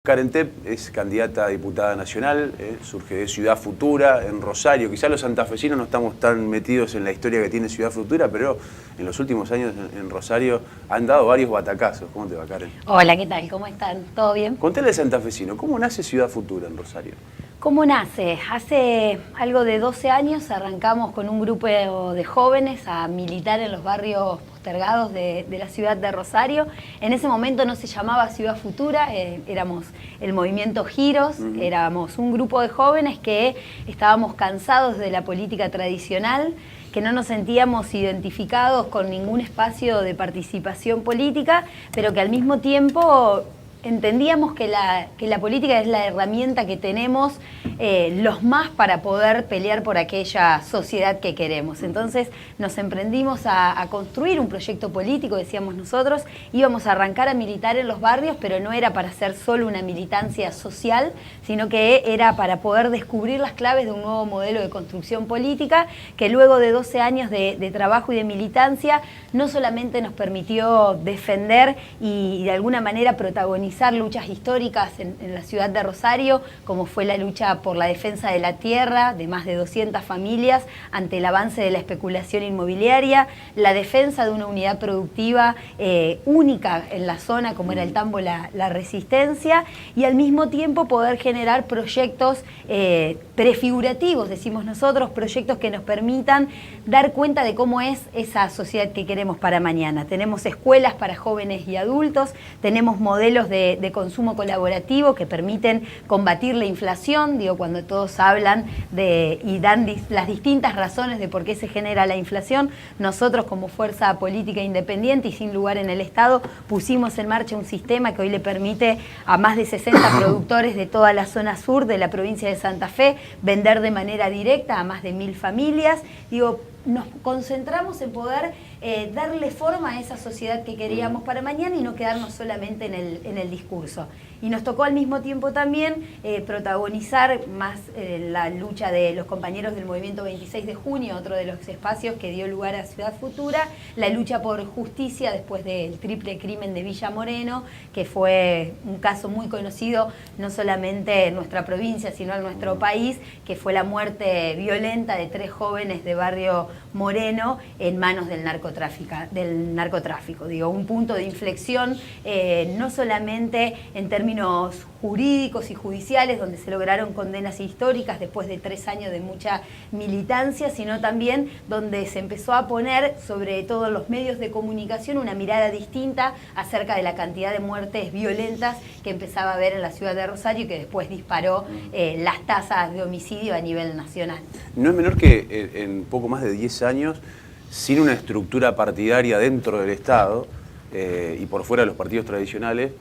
Karen Tepp es candidata a diputada nacional, surge de Ciudad Futura, en Rosario. Quizás los santafesinos no estamos tan metidos en la historia que tiene Ciudad Futura, pero en los últimos años en Rosario han dado varios batacazos. ¿Cómo te va, Karen? Hola, ¿qué tal? ¿Cómo están? ¿Todo bien? Contale al santafesino, ¿cómo nace Ciudad Futura en Rosario? ¿Cómo nace? Hace algo de 12 años arrancamos con un grupo de jóvenes a militar en los barrios postergados de la ciudad de Rosario. En ese momento no se llamaba Ciudad Futura, éramos el movimiento Giros, éramos un grupo de jóvenes que estábamos cansados de la política tradicional, que no nos sentíamos identificados con ningún espacio de participación política, pero que al mismo tiempo entendíamos que la política es la herramienta que tenemos los más para poder pelear por aquella sociedad que queremos. Entonces nos emprendimos a construir un proyecto político, decíamos nosotros, íbamos a arrancar a militar en los barrios, pero no era para hacer solo una militancia social, sino que era para poder descubrir las claves de un nuevo modelo de construcción política que luego de 12 años de trabajo y de militancia no solamente nos permitió defender y de alguna manera protagonizar luchas históricas en la ciudad de Rosario, como fue la lucha por la defensa de la tierra de más de 200 familias ante el avance de la especulación inmobiliaria, la defensa de una unidad productiva única en la zona como era el Tambo La Resistencia, y al mismo tiempo poder generar proyectos prefigurativos, decimos nosotros, proyectos que nos permitan dar cuenta de cómo es esa sociedad que queremos para mañana. Tenemos escuelas para jóvenes y adultos, tenemos modelos de consumo colaborativo que permiten combatir la inflación, digo, cuando todos hablan y dan las distintas razones de por qué se genera la inflación, nosotros como fuerza política independiente y sin lugar en el Estado pusimos en marcha un sistema que hoy le permite a más de 60 productores de toda la zona sur de la provincia de Santa Fe vender de manera directa a más de 1000 familias. Digo, nos concentramos en poder darle forma a esa sociedad que queríamos para mañana y no quedarnos solamente en el discurso. Y nos tocó al mismo tiempo también protagonizar más la lucha de los compañeros del movimiento 26 de junio, otro de los espacios que dio lugar a Ciudad Futura, la lucha por justicia después del triple crimen de Villa Moreno, que fue un caso muy conocido no solamente en nuestra provincia, sino en nuestro país, que fue la muerte violenta de 3 jóvenes de barrio Moreno en manos del narcotráfico. Digo, un punto de inflexión no solamente en términos jurídicos y judiciales, donde se lograron condenas históricas después de 3 años de mucha militancia, sino también donde se empezó a poner sobre todo los medios de comunicación una mirada distinta acerca de la cantidad de muertes violentas que empezaba a haber en la ciudad de Rosario y que después disparó las tasas de homicidio a nivel nacional. No es menor que en poco más de 10 años, sin una estructura partidaria dentro del Estado y por fuera de los partidos tradicionales,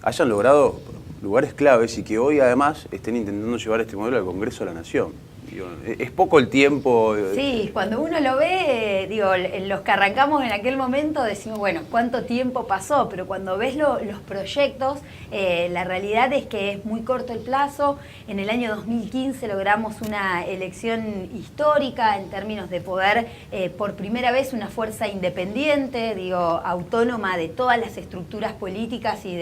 hayan logrado lugares claves y que hoy además estén intentando llevar este modelo al Congreso de la Nación. Digo, es poco el tiempo. Sí, cuando uno lo ve, digo, los que arrancamos en aquel momento decimos, bueno, ¿cuánto tiempo pasó? Pero cuando ves los proyectos, la realidad es que es muy corto el plazo. En el año 2015 logramos una elección histórica en términos de poder, por primera vez, una fuerza independiente, digo, autónoma de todas las estructuras políticas y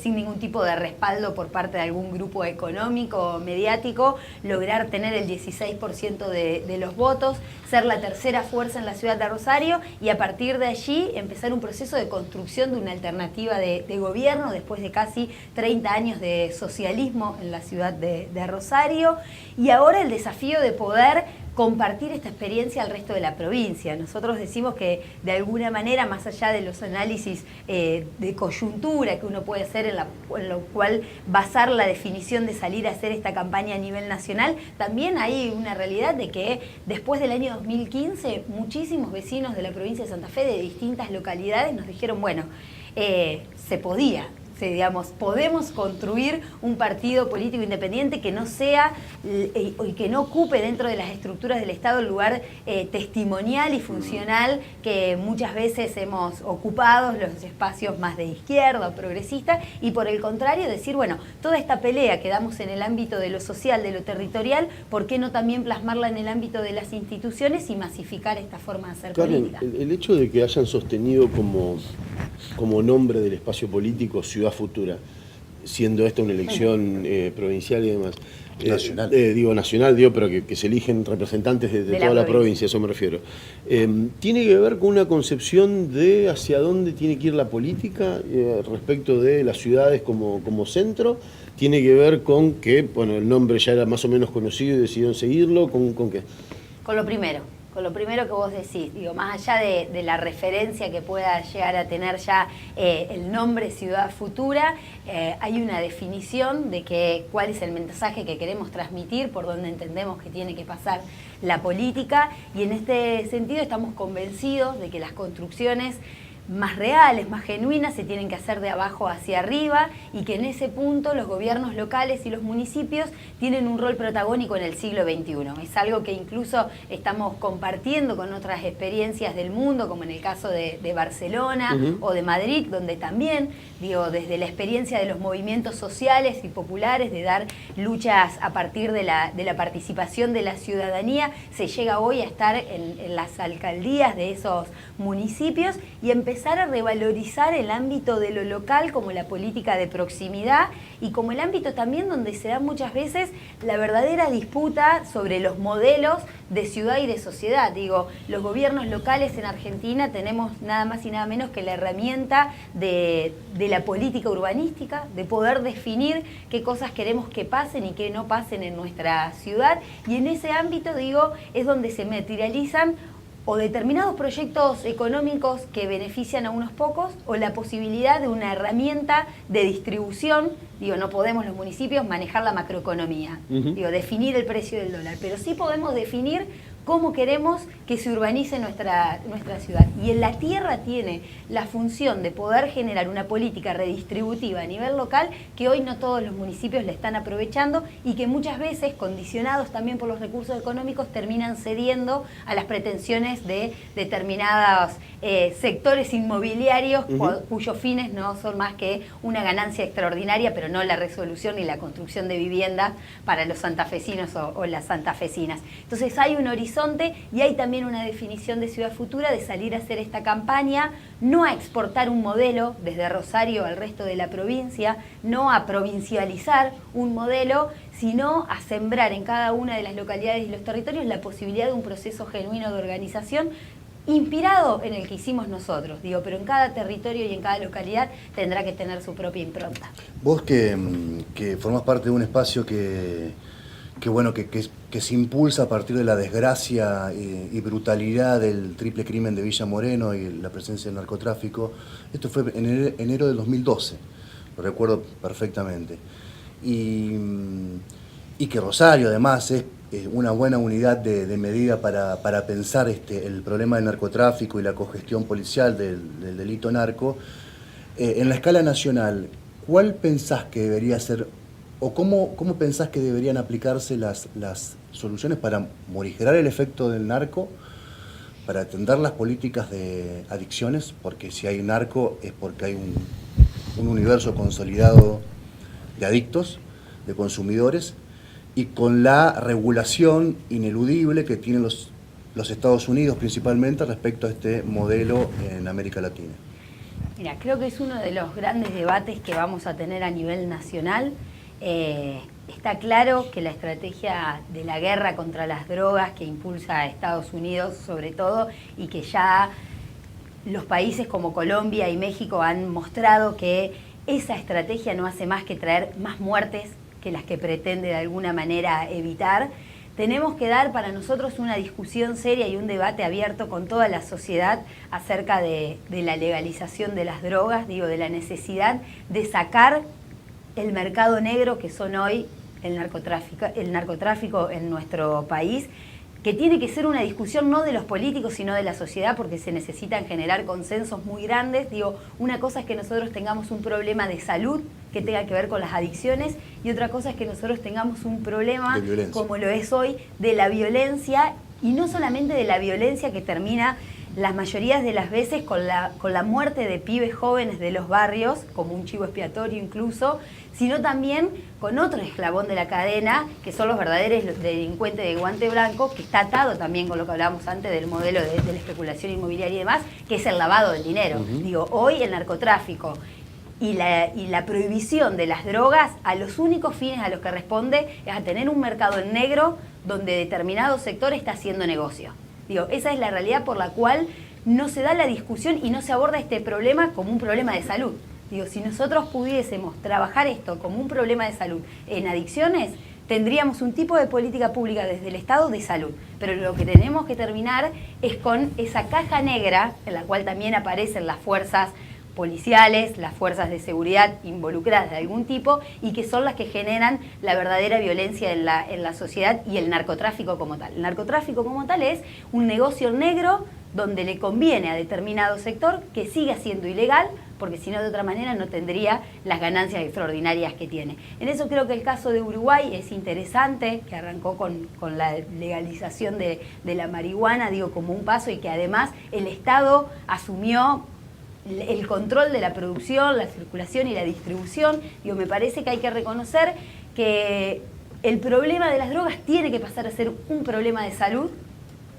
sin ningún tipo de respaldo por parte de algún grupo económico o mediático, lograr tener el 16% de los votos, ser la tercera fuerza en la ciudad de Rosario y a partir de allí empezar un proceso de construcción de una alternativa de gobierno después de casi 30 años de socialismo en la ciudad de Rosario, y ahora el desafío de poder compartir esta experiencia al resto de la provincia. Nosotros decimos que de alguna manera, más allá de los análisis de coyuntura que uno puede hacer en lo cual basar la definición de salir a hacer esta campaña a nivel nacional, también hay una realidad de que después del año 2015 muchísimos vecinos de la provincia de Santa Fe de distintas localidades nos dijeron, bueno, se podía. Sí, digamos, podemos construir un partido político independiente que no sea y que no ocupe dentro de las estructuras del Estado el lugar testimonial y funcional que muchas veces hemos ocupado los espacios más de izquierda o progresista, y por el contrario decir, bueno, toda esta pelea que damos en el ámbito de lo social, de lo territorial, ¿por qué no también plasmarla en el ámbito de las instituciones y masificar esta forma de hacer política? El hecho de que hayan sostenido como nombre del espacio político Ciudad Futura, siendo esta una elección provincial y demás. Nacional. Nacional, pero que se eligen representantes de toda la provincia, a eso me refiero. ¿Tiene que ver con una concepción de hacia dónde tiene que ir la política respecto de las ciudades como centro? ¿Tiene que ver con que, bueno, el nombre ya era más o menos conocido y decidieron seguirlo? ¿Con qué? Con lo primero que vos decís, digo, más allá de la referencia que pueda llegar a tener ya el nombre Ciudad Futura, hay una definición de cuál es el mensaje que queremos transmitir, por donde entendemos que tiene que pasar la política, y en este sentido estamos convencidos de que las construcciones más reales, más genuinas, se tienen que hacer de abajo hacia arriba, y que en ese punto los gobiernos locales y los municipios tienen un rol protagónico en el siglo XXI. Es algo que incluso estamos compartiendo con otras experiencias del mundo, como en el caso de Barcelona o de Madrid, donde también, desde la experiencia de los movimientos sociales y populares, de dar luchas a partir de la participación de la ciudadanía, se llega hoy a estar en las alcaldías de esos municipios y empezar a revalorizar el ámbito de lo local como la política de proximidad y como el ámbito también donde se da muchas veces la verdadera disputa sobre los modelos de ciudad y de sociedad. Los gobiernos locales en Argentina tenemos nada más y nada menos que la herramienta de la política urbanística, de poder definir qué cosas queremos que pasen y qué no pasen en nuestra ciudad, y en ese ámbito, es donde se materializan o determinados proyectos económicos que benefician a unos pocos, o la posibilidad de una herramienta de distribución. No podemos los municipios manejar la macroeconomía, definir el precio del dólar, pero sí podemos definir cómo queremos que se urbanice nuestra ciudad. Y en la tierra tiene la función de poder generar una política redistributiva a nivel local que hoy no todos los municipios le están aprovechando, y que muchas veces, condicionados también por los recursos económicos, terminan cediendo a las pretensiones de determinados sectores inmobiliarios cuyos fines no son más que una ganancia extraordinaria, pero no la resolución ni la construcción de viviendas para los santafesinos o las santafesinas. Entonces hay un horizonte, y hay también una definición de Ciudad Futura de salir a hacer esta campaña, no a exportar un modelo desde Rosario al resto de la provincia, no a provincializar un modelo, sino a sembrar en cada una de las localidades y los territorios la posibilidad de un proceso genuino de organización inspirado en el que hicimos nosotros, pero en cada territorio y en cada localidad tendrá que tener su propia impronta. Vos que formás parte de un espacio que se impulsa a partir de la desgracia y brutalidad del triple crimen de Villa Moreno y la presencia del narcotráfico. Esto fue en enero del 2012, lo recuerdo perfectamente. Y que Rosario además es una buena unidad de medida para pensar el problema del narcotráfico y la cogestión policial del delito narco. En la escala nacional, ¿cuál pensás que debería ser, o cómo pensás que deberían aplicarse las soluciones para morigerar el efecto del narco, para atender las políticas de adicciones? Porque si hay narco es porque hay un universo consolidado de adictos, de consumidores, y con la regulación ineludible que tienen los Estados Unidos principalmente respecto a este modelo en América Latina. Mira, creo que es uno de los grandes debates que vamos a tener a nivel nacional. Está claro que la estrategia de la guerra contra las drogas que impulsa a Estados Unidos sobre todo, y que ya los países como Colombia y México han mostrado que esa estrategia no hace más que traer más muertes que las que pretende de alguna manera evitar. Tenemos que dar para nosotros una discusión seria y un debate abierto con toda la sociedad acerca de la legalización de las drogas, de la necesidad de sacar el mercado negro que son hoy el narcotráfico en nuestro país, que tiene que ser una discusión no de los políticos sino de la sociedad, porque se necesitan generar consensos muy grandes. Una cosa es que nosotros tengamos un problema de salud que tenga que ver con las adicciones, y otra cosa es que nosotros tengamos un problema, como lo es hoy, de la violencia, y no solamente de la violencia que termina las mayorías de las veces con la muerte de pibes jóvenes de los barrios, como un chivo expiatorio incluso, sino también con otro eslabón de la cadena, que son los verdaderos delincuentes de guante blanco, que está atado también con lo que hablábamos antes del modelo de la especulación inmobiliaria y demás, que es el lavado del dinero. Hoy el narcotráfico Y la prohibición de las drogas a los únicos fines a los que responde es a tener un mercado en negro donde determinado sector está haciendo negocio. Digo, esa es la realidad por la cual no se da la discusión y no se aborda este problema como un problema de salud. Digo, si nosotros pudiésemos trabajar esto como un problema de salud en adicciones, tendríamos un tipo de política pública desde el Estado de salud. Pero lo que tenemos que terminar es con esa caja negra en la cual también aparecen las fuerzas policiales, las fuerzas de seguridad involucradas de algún tipo y que son las que generan la verdadera violencia en la sociedad y el narcotráfico como tal. El narcotráfico como tal es un negocio negro donde le conviene a determinado sector que siga siendo ilegal, porque si no de otra manera no tendría las ganancias extraordinarias que tiene. En eso creo que el caso de Uruguay es interesante, que arrancó con la legalización de la marihuana, digo, como un paso, y que además el Estado asumió el control de la producción, la circulación y la distribución. Digo, me parece que hay que reconocer que el problema de las drogas tiene que pasar a ser un problema de salud,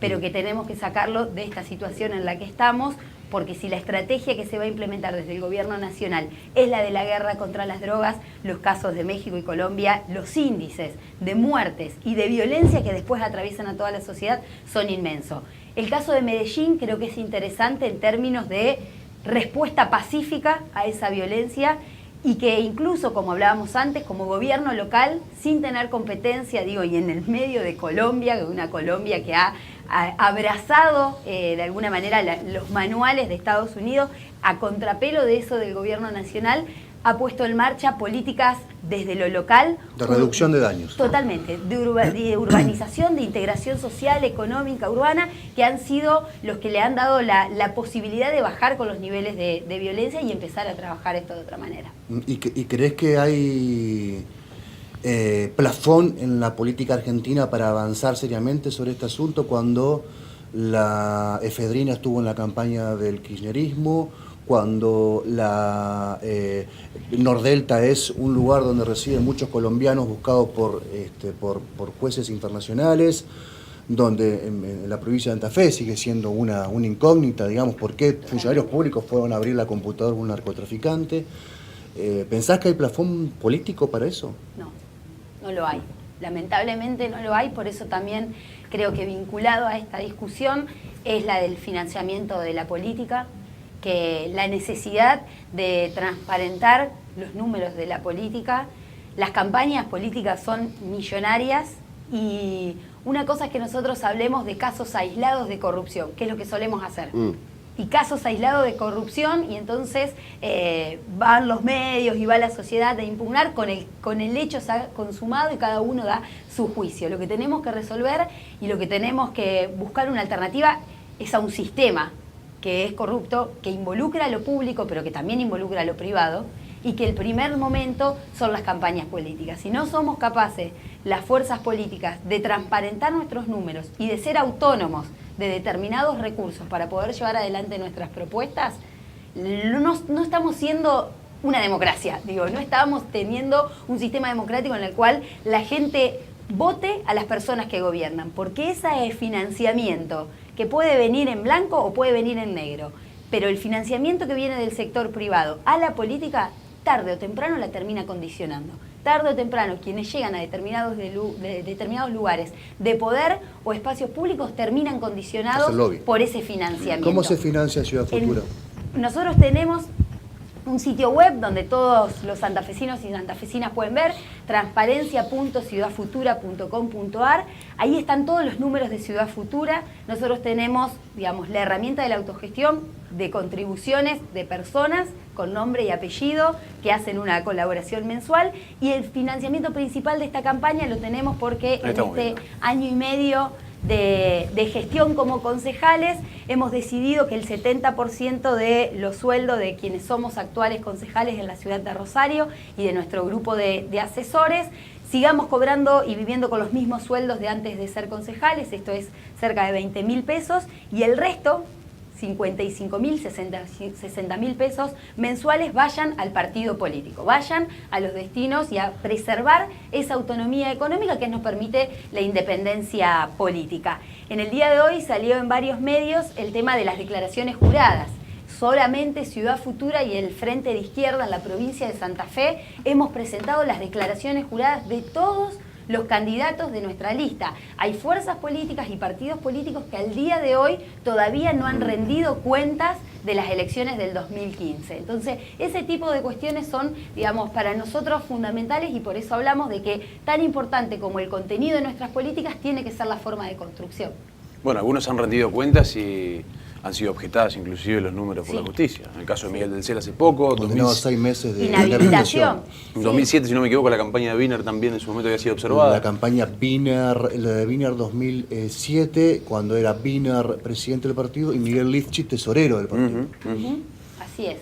pero que tenemos que sacarlo de esta situación en la que estamos, porque si la estrategia que se va a implementar desde el gobierno nacional es la de la guerra contra las drogas, los casos de México y Colombia, los índices de muertes y de violencia que después atraviesan a toda la sociedad son inmensos. El caso de Medellín creo que es interesante en términos de respuesta pacífica a esa violencia y que incluso, como hablábamos antes, como gobierno local, sin tener competencia, digo, y en el medio de Colombia, una Colombia que ha abrazado de alguna manera los manuales de Estados Unidos, a contrapelo de eso del gobierno nacional, ha puesto en marcha políticas desde lo local. De reducción de daños. Totalmente, de urbanización, de integración social, económica, urbana, que han sido los que le han dado la posibilidad de bajar con los niveles de violencia y empezar a trabajar esto de otra manera. ¿Y crees que hay plafón en la política argentina para avanzar seriamente sobre este asunto cuando la efedrina estuvo en la campaña del kirchnerismo, cuando la Nordelta es un lugar donde residen muchos colombianos buscados por jueces internacionales, donde en la provincia de Santa Fe sigue siendo una incógnita, digamos, por qué funcionarios públicos fueron a abrir la computadora de un narcotraficante? ¿Pensás que hay plafón político para eso? No lo hay. Lamentablemente no lo hay, por eso también creo que vinculado a esta discusión es la del financiamiento de la política, que la necesidad de transparentar los números de la política. Las campañas políticas son millonarias y una cosa es que nosotros hablemos de casos aislados de corrupción, que es lo que solemos hacer. Y casos aislados de corrupción, y entonces van los medios y va la sociedad a impugnar con el hecho consumado y cada uno da su juicio. Lo que tenemos que resolver y lo que tenemos que buscar una alternativa es a un sistema que es corrupto, que involucra a lo público, pero que también involucra a lo privado, y que el primer momento son las campañas políticas. Si no somos capaces, las fuerzas políticas, de transparentar nuestros números y de ser autónomos de determinados recursos para poder llevar adelante nuestras propuestas, no estamos siendo una democracia, digo, no estamos teniendo un sistema democrático en el cual la gente vote a las personas que gobiernan, porque ese es financiamiento que puede venir en blanco o puede venir en negro, pero el financiamiento que viene del sector privado a la política, tarde o temprano la termina condicionando. Tarde o temprano, quienes llegan a determinados lugares de poder o espacios públicos terminan condicionados por ese financiamiento. ¿Cómo se financia Ciudad Futura? Nosotros tenemos un sitio web donde todos los santafesinos y santafesinas pueden ver, transparencia.ciudadfutura.com.ar. Ahí están todos los números de Ciudad Futura. Nosotros tenemos, digamos, la herramienta de la autogestión de contribuciones de personas con nombre y apellido que hacen una colaboración mensual, y el financiamiento principal de esta campaña lo tenemos porque en este año y medio de gestión como concejales hemos decidido que el 70% de los sueldos de quienes somos actuales concejales en la ciudad de Rosario y de nuestro grupo de asesores sigamos cobrando y viviendo con los mismos sueldos de antes de ser concejales, esto es cerca de 20.000 pesos, y el resto, 55.000, 60.000 pesos mensuales, vayan al partido político, vayan a los destinos y a preservar esa autonomía económica que nos permite la independencia política. En el día de hoy salió en varios medios el tema de las declaraciones juradas. solamente Ciudad Futura y el Frente de Izquierda en la provincia de Santa Fe hemos presentado las declaraciones juradas de todos los candidatos de nuestra lista. Hay fuerzas políticas y partidos políticos que al día de hoy todavía no han rendido cuentas de las elecciones del 2015. Entonces, ese tipo de cuestiones son, digamos, para nosotros fundamentales y por eso hablamos de que tan importante como el contenido de nuestras políticas tiene que ser la forma de construcción. Bueno, algunos han rendido cuentas y han sido objetadas inclusive los números por la justicia. En el caso de Miguel del Cel hace poco, condenado a 6 meses de inhabilitación. En 2007, si no me equivoco, la campaña de Wiener también en su momento había sido observada. La campaña Wiener, la de Wiener 2007, cuando era Wiener presidente del partido y Miguel Lifchit tesorero del partido. Así es.